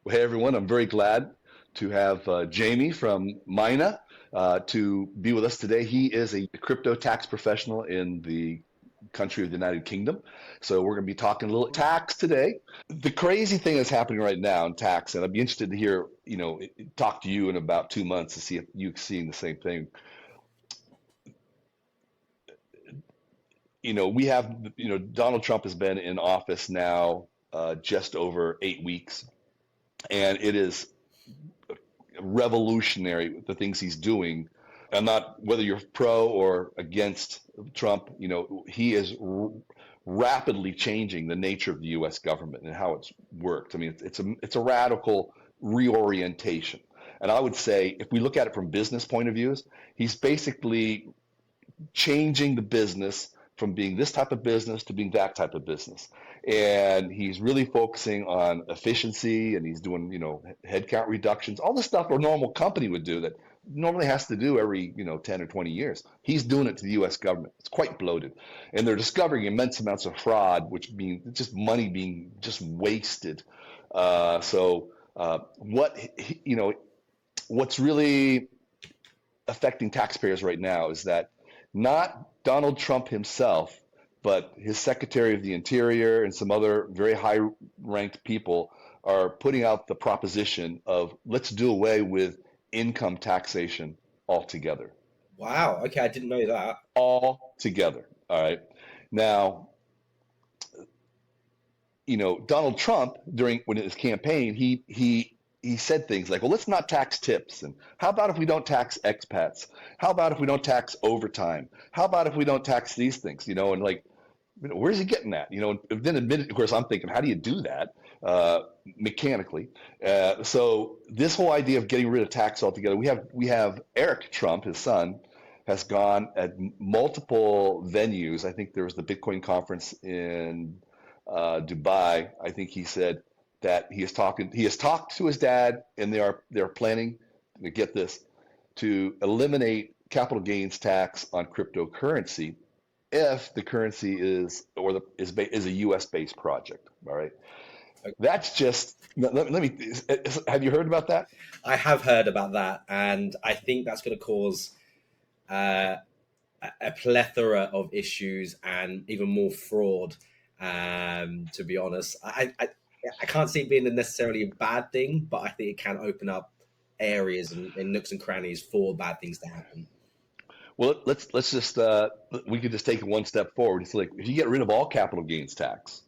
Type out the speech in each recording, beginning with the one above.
Well, hey, everyone. I'm very glad to have Jamie from Mina to be with us today. He is a crypto tax professional in the country of the United Kingdom. So we're going to be talking a little tax today. The crazy thing that's happening right now in tax, and I'd be interested to hear, talk to you in about 2 months to see if you're seeing the same thing. We have, Donald Trump has been in office now just over 8 weeks, and it is revolutionary the things he's doing. And not whether you're pro or against Trump, he is rapidly changing the nature of the U.S. government and how it's worked. I mean, it's a radical reorientation. And I would say, if we look at it from business point of views, he's basically changing the business from being this type of business to being that type of business. And he's really focusing on efficiency, and he's doing, headcount reductions, all the stuff a normal company would do that normally has to do every, 10 or 20 years. He's doing it to the U.S. government. It's quite bloated. And they're discovering immense amounts of fraud, which means just money being just wasted. What's really affecting taxpayers right now is that not Donald Trump himself, but his Secretary of the Interior and some other very high-ranked people are putting out the proposition of let's do away with income taxation altogether. Wow. Okay, I didn't know that. All together. All right. Now, Donald Trump when his campaign, he said things like, well, let's not tax tips. And how about if we don't tax expats? How about if we don't tax overtime? How about if we don't tax these things? And like, where's he getting at? And then of course, I'm thinking, how do you do that mechanically? So this whole idea of getting rid of tax altogether, we have Eric Trump, his son, has gone at multiple venues. I think there was the Bitcoin conference in Dubai. I think he said that he has talked to his dad, and they're planning to get this to eliminate capital gains tax on cryptocurrency if the currency is a U.S. based project. All right, that's just let me. Have you heard about that? I have heard about that, and I think that's going to cause a plethora of issues and even more fraud. To be honest, I can't see it being necessarily a bad thing, but I think it can open up areas and nooks and crannies for bad things to happen. Well, let's just we could just take it one step forward. It's like if you get rid of all capital gains tax,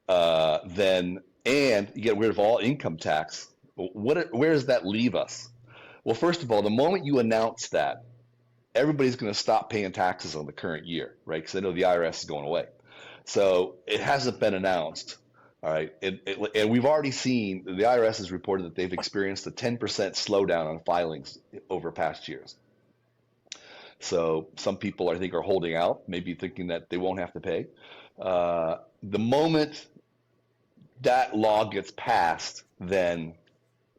and you get rid of all income tax, where does that leave us? Well, first of all, the moment you announce that, everybody's going to stop paying taxes on the current year, right? Because they know the IRS is going away. So it hasn't been announced, all right? And we've already seen, the IRS has reported that they've experienced a 10% slowdown on filings over past years. So some people, I think, are holding out, maybe thinking that they won't have to pay. The moment that law gets passed, then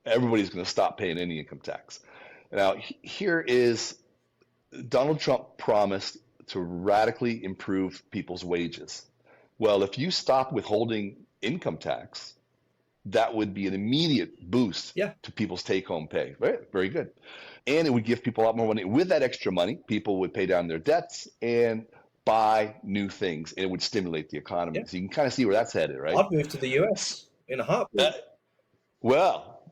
everybody's going to stop paying any income tax. Now, here is Donald Trump promised to radically improve people's wages. Well, if you stop withholding income tax, that would be an immediate boost to people's take-home pay. Very, very good. And it would give people a lot more money. With that extra money, people would pay down their debts and buy new things, and it would stimulate the economy. Yeah. So you can kind of see where that's headed, right? I'd move to the US in a heartbeat. Well,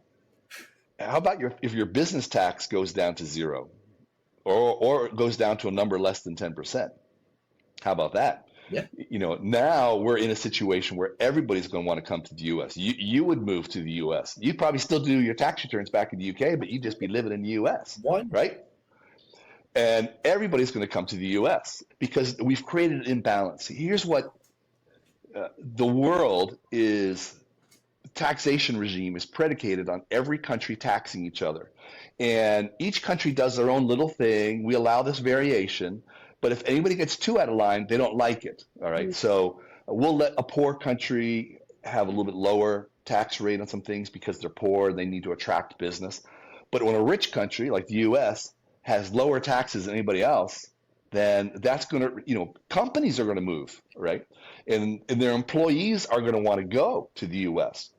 how about if your business tax goes down to zero, or it goes down to a number less than 10%? How about that? Yeah. Now we're in a situation where everybody's going to want to come to the U.S. You would move to the U.S. You'd probably still do your tax returns back in the U.K., but you'd just be living in the U.S. Why? Right? And everybody's going to come to the U.S. because we've created an imbalance. Here's what the world is. Taxation regime is predicated on every country taxing each other. And each country does their own little thing. We allow this variation. But if anybody gets too out of line, they don't like it. All right. So we'll let a poor country have a little bit lower tax rate on some things because they're poor and they need to attract business. But when a rich country like the U.S. has lower taxes than anybody else, then that's going to, companies are going to move, right? And their employees are going to want to go to the U.S.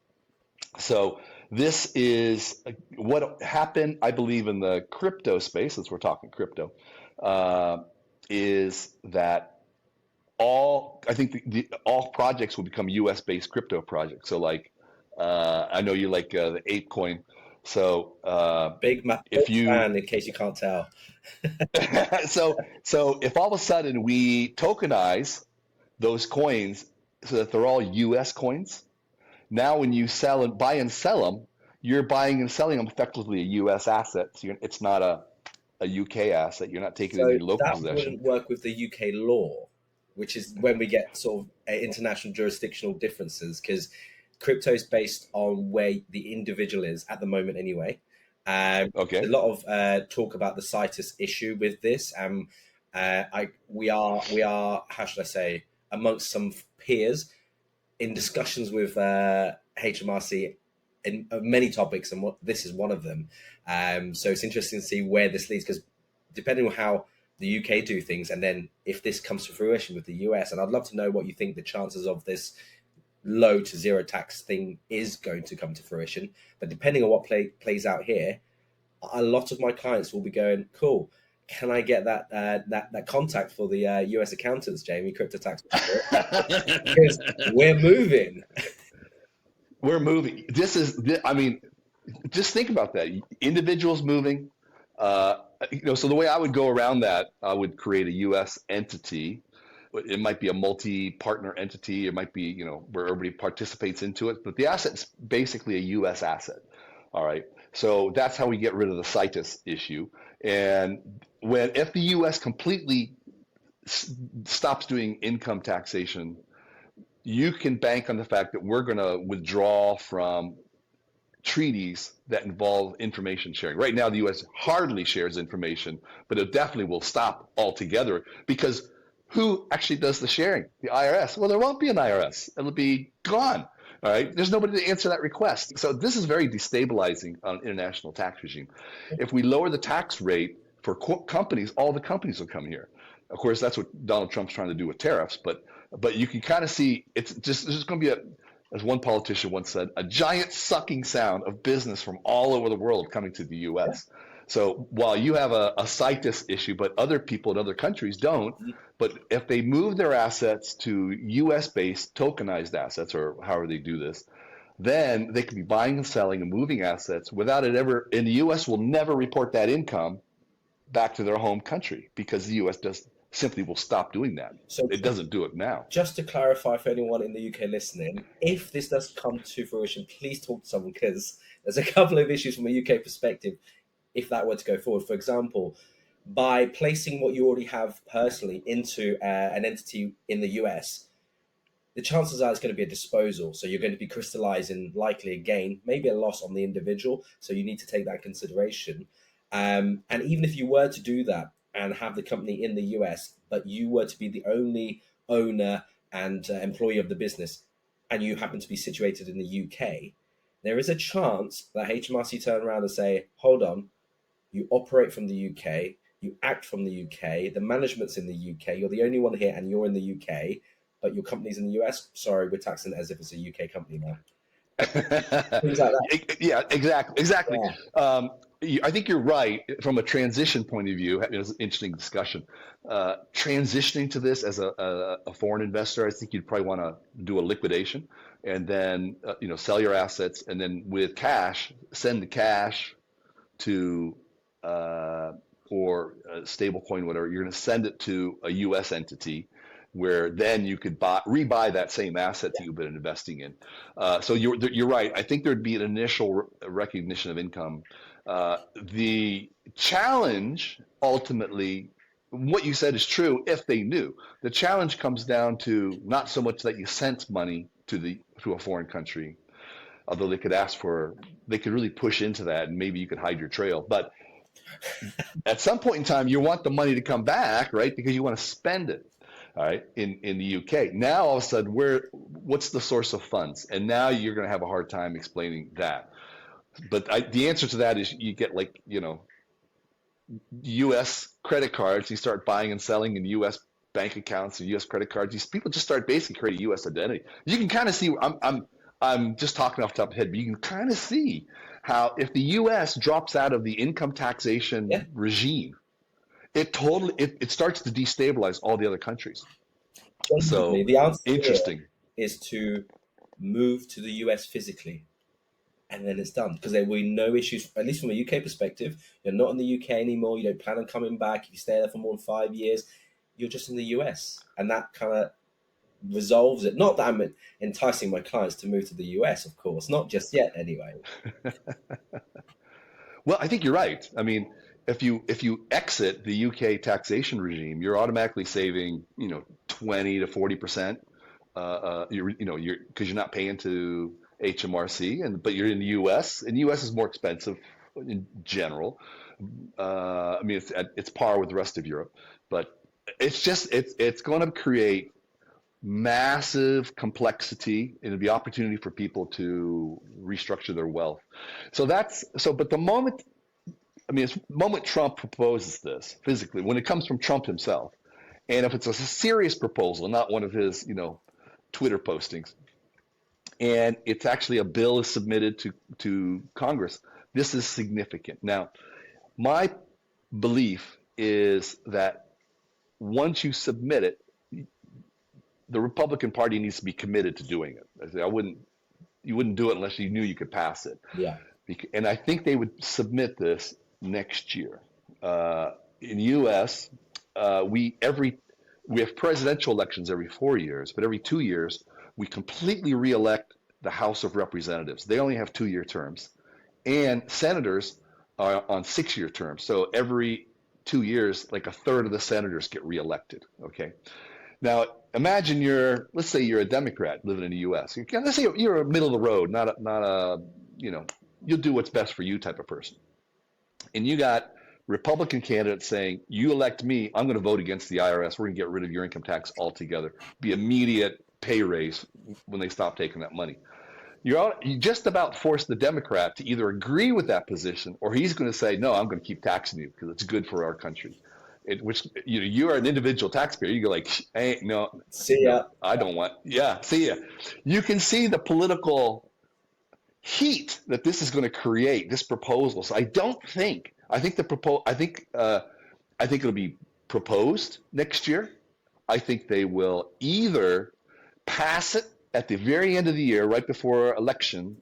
So this is what happened, I believe, in the crypto space, since we're talking crypto, uh, is that I think all projects will become US based crypto projects. So like, I know you like the ape coin. So Big if you, fan, in case you can't tell. so if all of a sudden we tokenize those coins so that they're all US coins, now when you buy and sell them, you're buying and selling them effectively a US asset. So it's not a UK asset. You're not taking it in So your local that possession. wouldn't work with the UK law, which is when we get sort of international jurisdictional differences, because crypto is based on where the individual is at the moment anyway. Okay. A lot of talk about the CITES issue with this. We are how should I say, amongst some peers in discussions with HMRC in many topics, and this is one of them. So it's interesting to see where this leads, because depending on how the UK do things, and then if this comes to fruition with the US, and I'd love to know what you think the chances of this low to zero tax thing is going to come to fruition. But depending on what plays out here, a lot of my clients will be going, "Cool, can I get that contact for the US accountants, Jamie, crypto tax?" Because we're moving. We're moving. I mean, just think about that. Individuals moving. So the way I would go around that, I would create a U.S. entity. It might be a multi-partner entity. It might be, where everybody participates into it. But the asset's basically a U.S. asset. All right. So that's how we get rid of the CITES issue. And if the U.S. completely stops doing income taxation, you can bank on the fact that we're going to withdraw from treaties that involve information sharing. Right now, the U.S. hardly shares information, but it definitely will stop altogether, because who actually does the sharing? The IRS. Well, there won't be an IRS. It'll be gone. All right. There's nobody to answer that request. So this is very destabilizing on an international tax regime. If we lower the tax rate for companies, all the companies will come here. Of course, that's what Donald Trump's trying to do with tariffs. But you can kind of see it's just going to be as one politician once said, a giant sucking sound of business from all over the world coming to the U.S. So while you have a CITES issue, but other people in other countries don't, but if they move their assets to U.S.-based tokenized assets, or however they do this, then they could be buying and selling and moving assets without it ever, and the U.S. will never report that income back to their home country, because the U.S. simply will stop doing that. So It doesn't do it now. just to clarify for anyone in the UK listening, if this does come to fruition, please talk to someone, because there's a couple of issues from a UK perspective if that were to go forward. For example, by placing what you already have personally into an entity in the US, the chances are it's going to be a disposal. So you're going to be crystallizing likely a gain, maybe a loss on the individual. So you need to take that in consideration. And even if you were to do that and have the company in the US, but you were to be the only owner and employee of the business, and you happen to be situated in the UK, there is a chance that HMRC turn around and say, hold on, you operate from the UK, you act from the UK, the management's in the UK, you're the only one here and you're in the UK, but your company's in the US. Sorry, we're taxing it as if it's a UK company now. Things like that. Yeah, exactly. Yeah. I think you're right from a transition point of view. It was an interesting discussion. Transitioning to this as a foreign investor, I think you'd probably want to do a liquidation, and then sell your assets, and then with cash, send the cash to or a stable coin, whatever. You're going to send it to a U.S. entity, where then you could rebuy that same asset that you've been investing in. So you're right. I think there'd be an initial recognition of income. The challenge, ultimately, what you said is true if they knew. The challenge comes down to not so much that you sent money to a foreign country, although they could really push into that, and maybe you could hide your trail. But at some point in time, you want the money to come back, right? Because you want to spend it. All right, in the UK. Now all of a sudden, what's the source of funds? And now you're going to have a hard time explaining that. But the answer to that is you get U.S. credit cards. You start buying and selling in U.S. bank accounts and U.S. credit cards. These people just start basically creating U.S. identity. You can kind of see I'm just talking off the top of the head, but you can kind of see how if the U.S. drops out of the income taxation Yeah, regime, it starts to destabilize all the other countries. genuinely, So the answer here interesting. is to move to the US physically, and then it's done because there will be no issues. At least from a UK perspective, you're not in the UK anymore. You don't plan on coming back. If you stay there for more than 5 years, you're just in the US, and that kind of resolves it. Not that I'm enticing my clients to move to the US, of course, not just yet, anyway. Well, I think you're right. I mean, if you exit the UK taxation regime, you're automatically saving 20 to 40%. You're because you're not paying to HMRC, but you're in the U.S. and the U.S. is more expensive in general. I mean, it's par with the rest of Europe, but it's going to create massive complexity and the opportunity for people to restructure their wealth. But the moment, I mean, it's the moment Trump proposes this physically, when it comes from Trump himself, and if it's a serious proposal, not one of his, Twitter postings, and it's actually a bill is submitted to Congress, this is significant. Now, my belief is that once you submit it, the Republican Party needs to be committed to doing it. You wouldn't do it unless you knew you could pass it. Yeah. And I think they would submit this next year. In the U.S., we have presidential elections every 4 years, but every 2 years we completely reelect the House of Representatives. They only have 2-year terms, and senators are on 6-year terms. So every 2 years, like a third of the senators get reelected. Okay. Now imagine let's say you're a Democrat living in the U.S. Let's say you're a middle of the road, not a you'll do what's best for you type of person. And you got Republican candidates saying, you elect me, I'm going to vote against the IRS. We're going to get rid of your income tax altogether. Be immediate pay raise when they stop taking that money. You just about force the Democrat to either agree with that position or he's going to say, no, I'm going to keep taxing you because it's good for our country. Which you are an individual taxpayer. You go like, hey, no, See ya. no, I don't want. Yeah, see ya. You can see the political heat that this is going to create. This proposal. So I think it'll be proposed next year. I think they will either pass it at the very end of the year, right before election,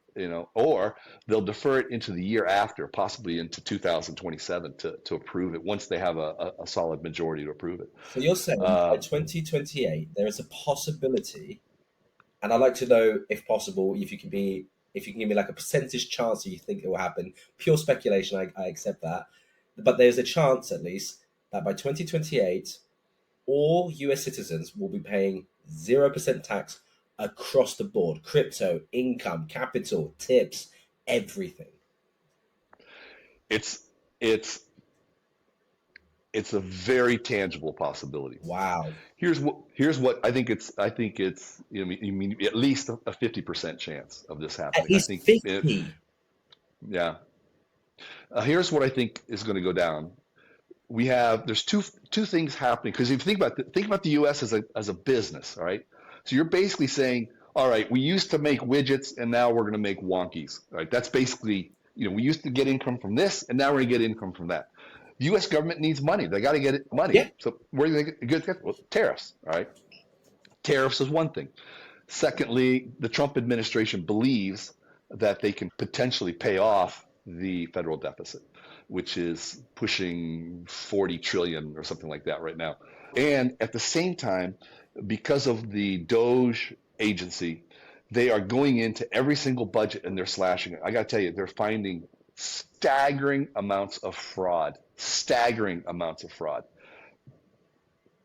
or they'll defer it into the year after, possibly into 2027 to approve it once they have a solid majority to approve it. So you're saying by 2028 there is a possibility, and I'd like to know, if possible, if you can give me like a percentage chance that you think it will happen. Pure speculation, I accept that, but there's a chance at least that by 2028 all US citizens will be paying 0% tax across the board: crypto, income, capital, tips, everything. It's a very tangible possibility. Wow. Here's what I think it's you mean at least a 50% chance of this happening. At least I think 50. Yeah. Here's what I think is going to go down. There's two things happening, because if you think about the U.S. as a business, all right? So you're basically saying, all right, we used to make widgets and now we're going to make wonkies, right? That's basically, we used to get income from this and now we're going to get income from that. The U.S. government needs money. They got to get money. Yeah. So where do they get it? Well, tariffs, all right? Tariffs is one thing. Secondly, the Trump administration believes that they can potentially pay off the federal deficit, which is pushing 40 trillion or something like that right now. And at the same time, because of the Doge agency, they are going into every single budget and they're slashing it. I got to tell you, they're finding staggering amounts of fraud.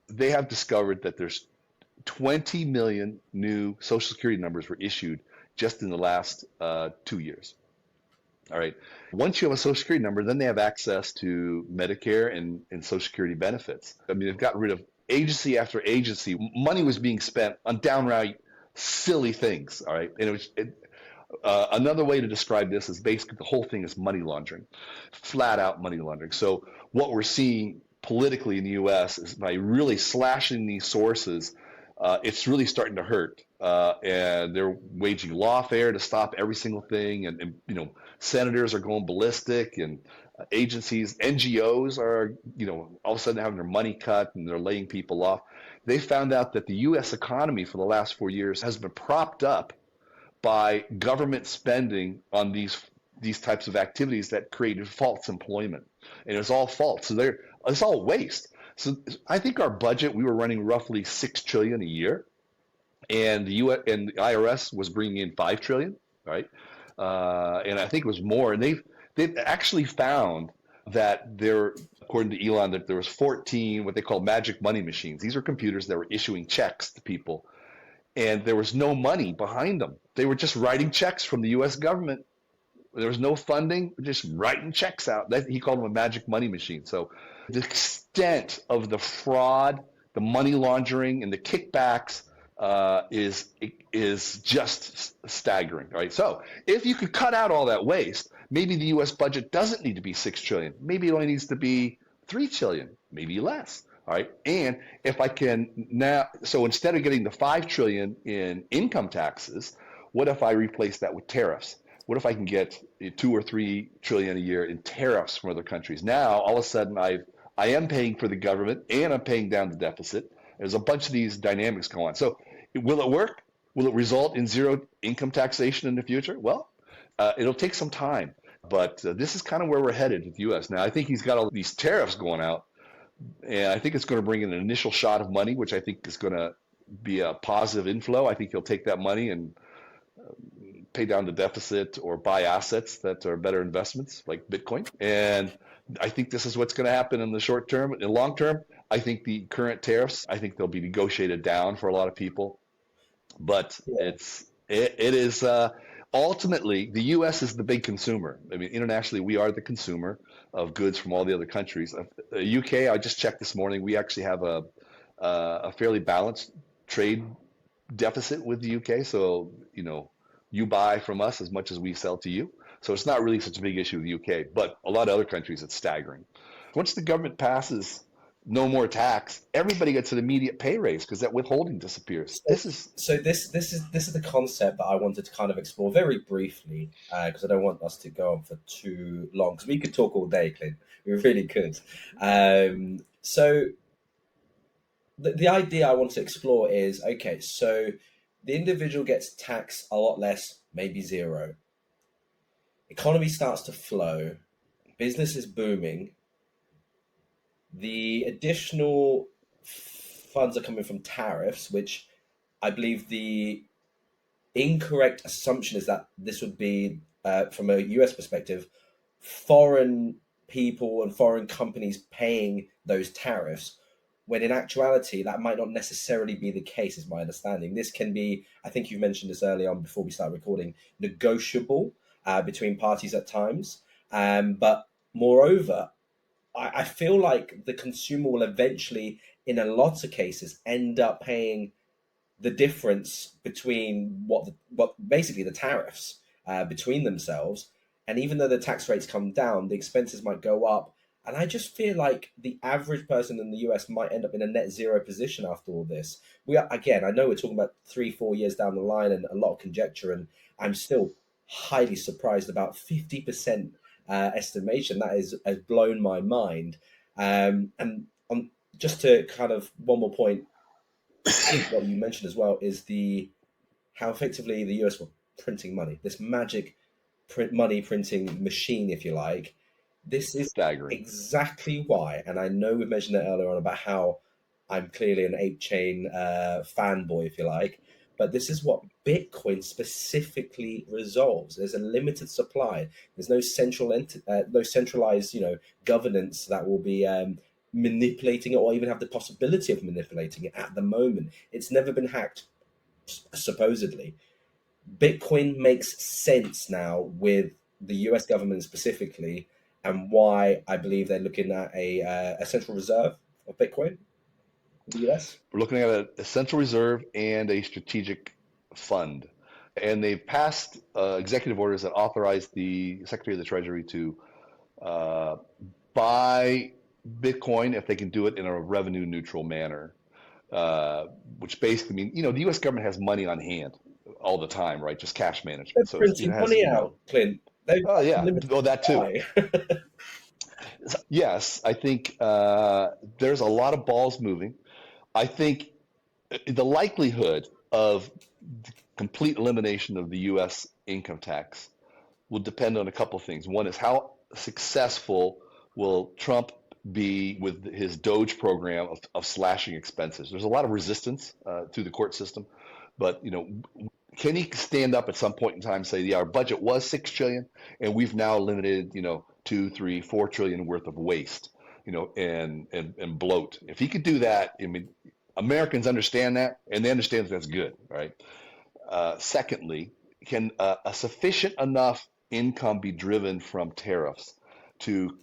They have discovered that there's 20 million new Social Security numbers were issued just in the last 2 years. All right. Once you have a Social Security number, then they have access to Medicare and Social Security benefits. I mean, they've gotten rid of agency after agency. Money was being spent on downright silly things. All right. And another way to describe this is basically the whole thing is money laundering, flat out money laundering. So what we're seeing politically in the U.S. is by really slashing these sources, it's really starting to hurt and they're waging lawfare to stop every single thing. And senators are going ballistic, and agencies, NGOs are, all of a sudden having their money cut and they're laying people off. They found out that the U.S. economy for the last 4 years has been propped up by government spending on these types of activities that created false employment, and it's all false. So it's all waste. So I think our budget, we were running roughly $6 trillion a year, and the U.S. and the IRS was bringing in $5 trillion, right? And I think it was more. And they've actually found that according to Elon, that there was 14 what they call magic money machines. These are computers that were issuing checks to people, and there was no money behind them. They were just writing checks from the U.S. government. There was no funding, just writing checks out. He called them a magic money machine. So the extent of the fraud, the money laundering, and the kickbacks is just staggering, right? So if you could cut out all that waste, maybe the U.S. budget doesn't need to be $6 trillion. Maybe it only needs to be $3 trillion, maybe less. All right. And if I can now, so instead of getting the $5 trillion in income taxes, what if I replace that with tariffs? What if I can get 2 or 3 trillion a year in tariffs from other countries? Now, all of a sudden, I am paying for the government and I'm paying down the deficit. There's a bunch of these dynamics going on. So will it work? Will it result in zero income taxation in the future? Well, it'll take some time. But this is kind of where we're headed with the U.S. Now, I think he's got all these tariffs going out. And I think it's going to bring in an initial shot of money, which I think is going to be a positive inflow. I think he'll take that money and pay down the deficit or buy assets that are better investments like Bitcoin. And I think this is what's going to happen in the short term. In the long term, I think the current tariffs, I think they'll be negotiated down for a lot of people. But it is ultimately, the U.S. is the big consumer. I mean, internationally, we are the consumer of goods from all the other countries. UK, I just checked this morning, we actually have a fairly balanced trade deficit with the UK. So, you buy from us as much as we sell to you. So it's not really such a big issue with the UK, but a lot of other countries, it's staggering. Once the government passes no more tax, everybody gets an immediate pay raise because that withholding disappears. This is the concept that I wanted to kind of explore very briefly, because I don't want us to go on for too long, because we could talk all day, Clint. We really could. So the idea I want to explore is, okay, so the individual gets taxed a lot less, maybe zero. Economy starts to flow, business is booming. The additional funds are coming from tariffs, which I believe the incorrect assumption is that this would be, from a US perspective, foreign people and foreign companies paying those tariffs, when in actuality, that might not necessarily be the case, is my understanding. This can be, I think you mentioned this early on before we start recording, negotiable between parties at times. But moreover, I feel like the consumer will eventually, in a lot of cases, end up paying the difference between what basically the tariffs between themselves. And even though the tax rates come down, the expenses might go up. And I just feel like the average person in the US might end up in a net zero position after all this. I know we're talking about 3-4 years down the line and a lot of conjecture, and I'm still highly surprised about 50% estimation. That has blown my mind. And just to kind of one more point, what you mentioned as well is how effectively the US were printing money. This magic money printing machine, if you like. This is staggering. Exactly why, and I know we've mentioned it earlier on about how I'm clearly an 8-chain fanboy, if you like, but this is what Bitcoin specifically resolves. There's a limited supply. There's no centralized, governance that will be manipulating it or even have the possibility of manipulating it at the moment. It's never been hacked, supposedly. Bitcoin makes sense now with the US government specifically, and why I believe they're looking at a central reserve of Bitcoin in the US. We're looking at a central reserve and a strategic fund. And they've passed executive orders that authorize the Secretary of the Treasury to buy Bitcoin if they can do it in a revenue neutral manner. which basically means, the U.S. government has money on hand all the time, right? Just cash They're management. So it printing has, money out, Clint. They've oh got yeah, unlimited oh that too. supply. Yes, I think there's a lot of balls moving. I think the likelihood of complete elimination of the U.S. income tax will depend on a couple of things. One is how successful will Trump be with his Doge program of slashing expenses. There's a lot of resistance through the court system, but can he stand up at some point in time and say, yeah, our budget was 6 trillion and we've now eliminated 2, 3, 4 trillion worth of waste, and bloat. If he could do that, I mean, Americans understand that, and they understand that that's good, right? Secondly, can a sufficient enough income be driven from tariffs to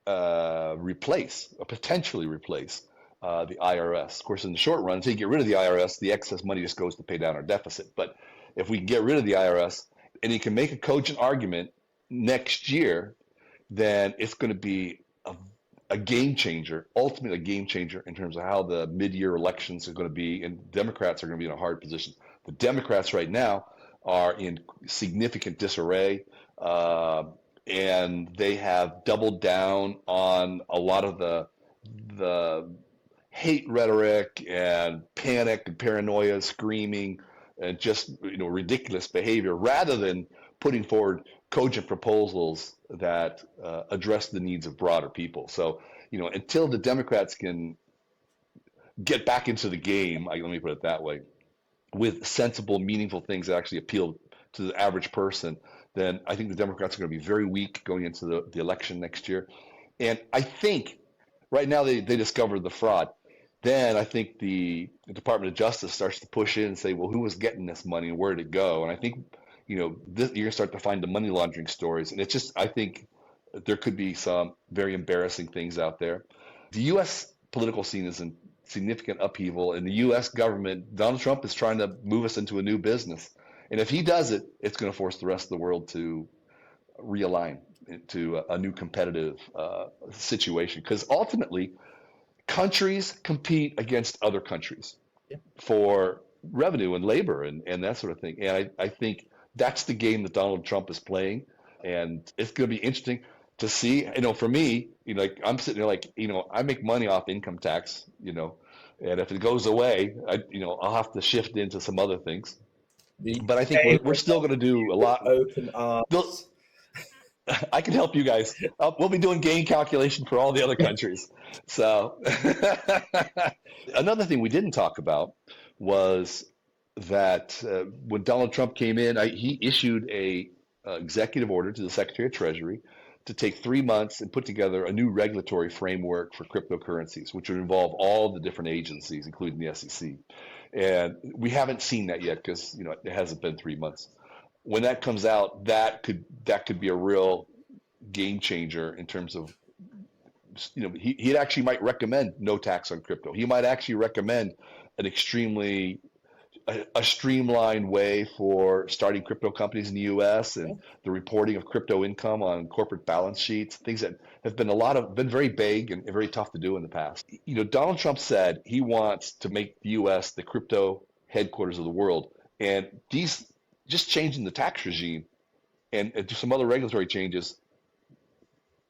replace or potentially replace the IRS? Of course, in the short run, until you get rid of the IRS, the excess money just goes to pay down our deficit. But if we get rid of the IRS and you can make a cogent argument next year, then it's going to be a game changer, ultimately a game changer in terms of how the mid-year elections are going to be, and Democrats are going to be in a hard position. The Democrats right now are in significant disarray, and they have doubled down on a lot of the hate rhetoric and panic and paranoia, screaming, and just ridiculous behavior, rather than putting forward cogent proposals that address the needs of broader people. So, until the Democrats can get back into the game, let me put it that way, with sensible, meaningful things that actually appeal to the average person, then I think the Democrats are going to be very weak going into the election next year. And I think right now they discovered the fraud. Then I think the Department of Justice starts to push in and say, well, who was getting this money and where did it go? And I think, you're going to start to find the money laundering stories. And it's just, I think there could be some very embarrassing things out there. The U.S. political scene is in significant upheaval, and the U.S. government, Donald Trump is trying to move us into a new business. And if he does it, it's going to force the rest of the world to realign into a new competitive situation. Because ultimately, countries compete against other countries for revenue and labor and that sort of thing. And I think that's the game that Donald Trump is playing. And it's going to be interesting to see, for me, like I'm sitting there like, I make money off income tax, and if it goes away, I'll have to shift into some other things. But I think we're still going to do a lot. Open arms. I can help you guys. We'll be doing gain calculation for all the other countries. So another thing we didn't talk about was that when Donald Trump came in, he issued a executive order to the Secretary of Treasury to take 3 months and put together a new regulatory framework for cryptocurrencies, which would involve all the different agencies, including the SEC. And we haven't seen that yet because it hasn't been 3 months. When that comes out, that could be a real game changer in terms of, he actually might recommend no tax on crypto. He might actually recommend an extremely a streamlined way for starting crypto companies in the U.S. and the reporting of crypto income on corporate balance sheets, things that have been very vague and very tough to do in the past. Donald Trump said he wants to make the U.S. the crypto headquarters of the world, and these just changing the tax regime and some other regulatory changes,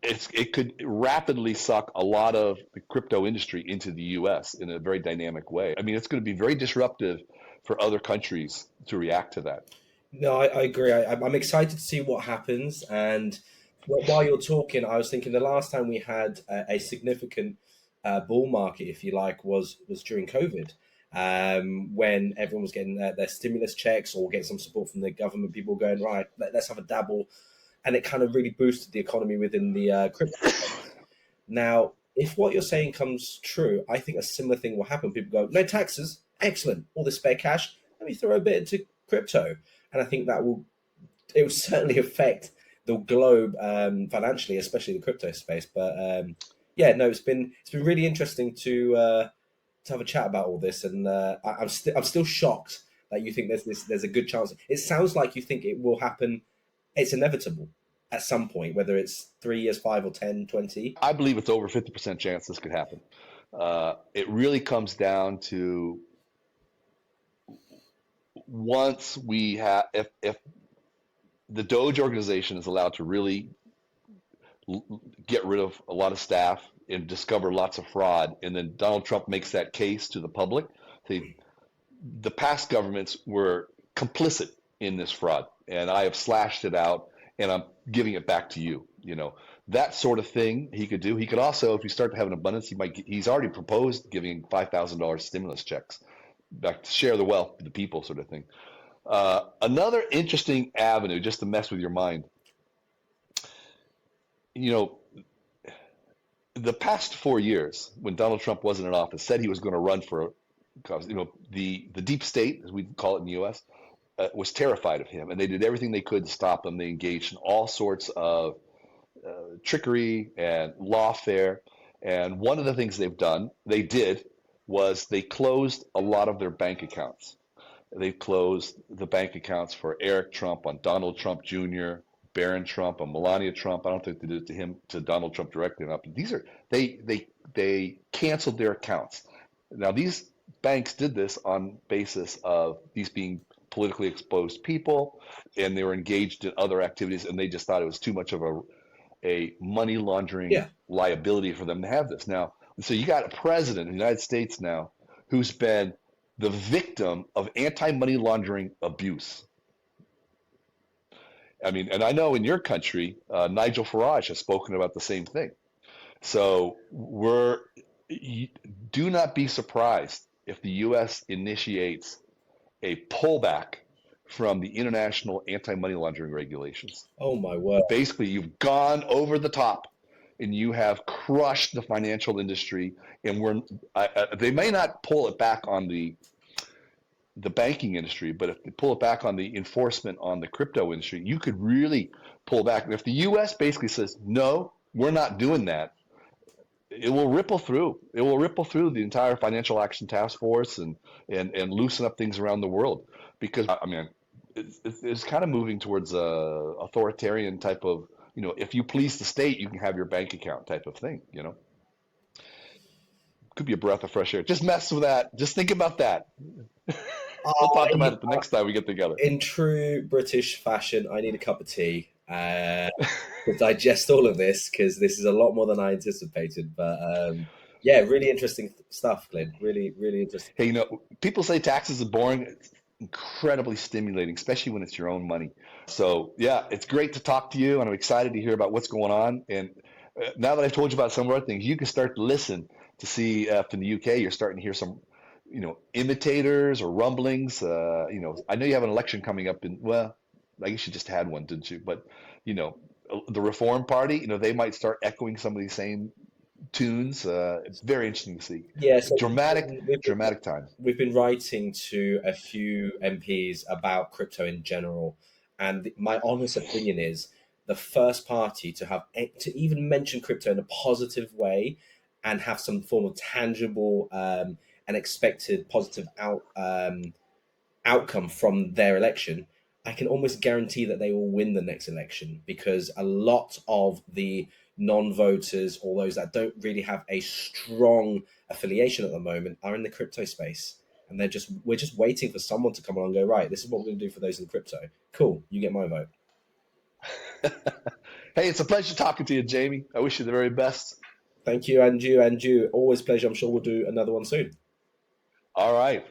it could rapidly suck a lot of the crypto industry into the U.S. in a very dynamic way. I mean, it's going to be very disruptive for other countries to react to that. No, I agree. I'm excited to see what happens. And while you're talking, I was thinking the last time we had a significant bull market, if you like, was during COVID, when everyone was getting their stimulus checks or getting some support from the government. People going, right, let's have a dabble. And it kind of really boosted the economy within the crypto space. Now, if what you're saying comes true, I think a similar thing will happen. People go, no taxes, excellent, all this spare cash, let me throw a bit into crypto. And I think it will certainly affect the globe financially, especially the crypto space. But it's been really interesting to have a chat about all this. And I'm still shocked that you think there's a good chance. It sounds like you think it will happen. It's inevitable at some point, whether it's 3 years, 5 or 10, 20. I believe it's over 50% chance this could happen. It really comes down to once we have, if the Doge organization is allowed to really get rid of a lot of staff and discover lots of fraud, and then Donald Trump makes that case to the public, the past governments were complicit in this fraud, and I have slashed it out, and I'm giving it back to you. You know, that sort of thing he could do. He could also, if we start to have an abundance, he's already proposed giving $5,000 stimulus checks back to share the wealth with the people, sort of thing. Another interesting avenue, just to mess with your mind, you know, the past 4 years when Donald Trump wasn't in office, said he was going to run for, you know, the deep state, as we call it in the U.S., was terrified of him, and they did everything they could to stop him. They engaged in all sorts of trickery and lawfare. And one of the things they did, was they closed a lot of their bank accounts. They closed the bank accounts for Eric Trump, on Donald Trump Jr., Barron Trump, on Melania Trump. I don't think they did it to Donald Trump directly enough. But they canceled their accounts. Now these banks did this on basis of these being politically exposed people, and they were engaged in other activities, and they just thought it was too much of a money laundering liability for them to have this. Now, so you got a president of the United States now who's been the victim of anti-money laundering abuse. I mean, and I know in your country, Nigel Farage has spoken about the same thing. So do not be surprised if the U.S. initiates a pullback from the international anti-money laundering regulations. Oh my word. Basically, you've gone over the top and you have crushed the financial industry, and they may not pull it back on the banking industry, but if they pull it back on the enforcement on the crypto industry, you could really pull back. And if the U.S. basically says, no, we're not doing that, it will ripple through. It will ripple through the entire Financial Action Task Force and loosen up things around the world. Because, I mean, it's kind of moving towards a authoritarian type of, you know, if you please the state, you can have your bank account type of thing, you know. Could be a breath of fresh air. Just mess with that. Just think about that. We'll talk about it the next time we get together. In true British fashion, I need a cup of tea to digest all of this, because this is a lot more than I anticipated. But yeah, really interesting stuff, Glenn. Really, really interesting. Hey, you know, people say taxes are boring. It's incredibly stimulating, especially when it's your own money. So yeah, it's great to talk to you, and I'm excited to hear about what's going on. And now that I've told you about some of our things, you can start to listen to see if in the UK you're starting to hear some, you know, imitators or rumblings. You know, I know you have an election coming up well, I guess you just had one, didn't you? But, you know, the Reform Party, you know, they might start echoing some of these same tunes. It's very interesting to see. Yeah, so dramatic time. We've been writing to a few MPs about crypto in general, and my honest opinion is the first party to even mention crypto in a positive way and have some form of tangible and expected positive outcome from their election, I can almost guarantee that they will win the next election, because a lot of the non-voters, or those that don't really have a strong affiliation at the moment, are in the crypto space. And we're just waiting for someone to come along and go, right, this is what we're going to do for those in crypto. Cool, you get my vote. Hey, it's a pleasure talking to you, Jamie. I wish you the very best. Thank you, and you. Always a pleasure. I'm sure we'll do another one soon. All right.